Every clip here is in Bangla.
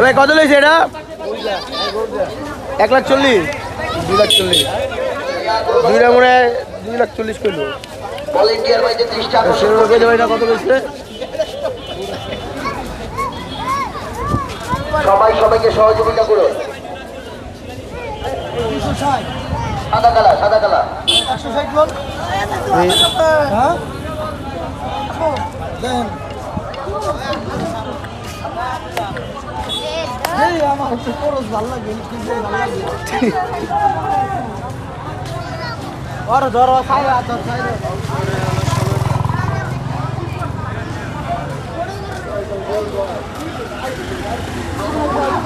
ভাই কত লইছে এটা? 1,40,000, 2,40,000, দুইটা মনে হয় 2,40,000 করলো। ভাইটা কত লইছে? সবাই সবাইকে সহযোগিতা করুন। সাদা কালা, সাদা কালা। আমার একটু খরচ ভালো লাগে, ধরো ধরো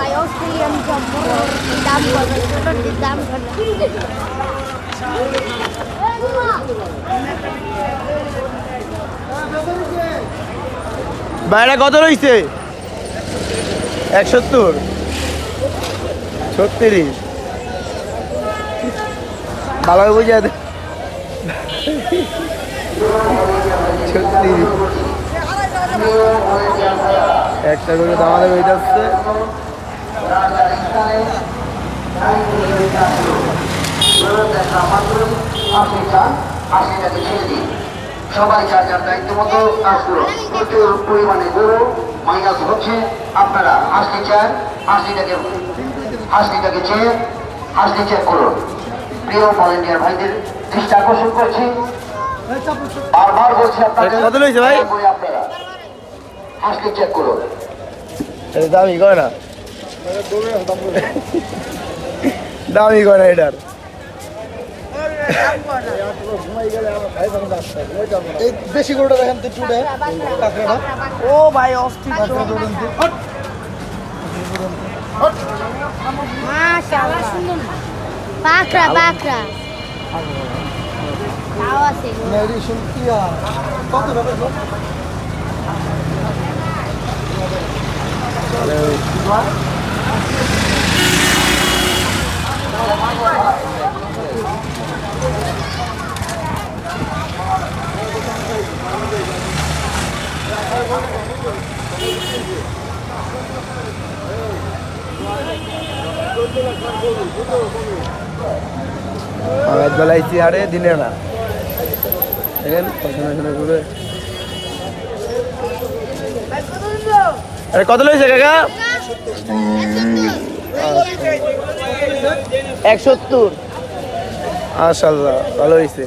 By Australian jumper, দাম করবে ছোটর দাম করবে ভাইটা কত রইছে? 170, 36 ভালো বুঝে 36 একটা করে দামাদের হয়ে যাচ্ছে। সবাই যার যার দায়িত্ব মতো কাজ করুন। প্রচুর পরিমাণে গরু মাইনাস হচ্ছে। আপনারা হাসলি চান, হাসলিটাকে চেয়ে হাসলি চেক করুন। প্রিয় ভলেন্টিয়ার ভাইদের দৃষ্টি আকর্ষণ করছি, বারবার বলছি আপনাদের কত লইছে ভাই? আপনারা হাসলি চেক করুন। দামি করে না, দামি করে না এটার। বেশি গরুটা দেখেন তো টুডে কাঁকড়াটা। ও ভাই অস্থির মাশাআল্লাহ সুন্দর বাকরা বাকরা তাও আছে মেডিসিন কি আর কত টাকা গো? আমার বেলাইছি আরে দিনে না দেখেন পছন্দ করে। আরে কত লইছে কাকা? 170, মাশাআল্লাহ ভালো হয়েছে।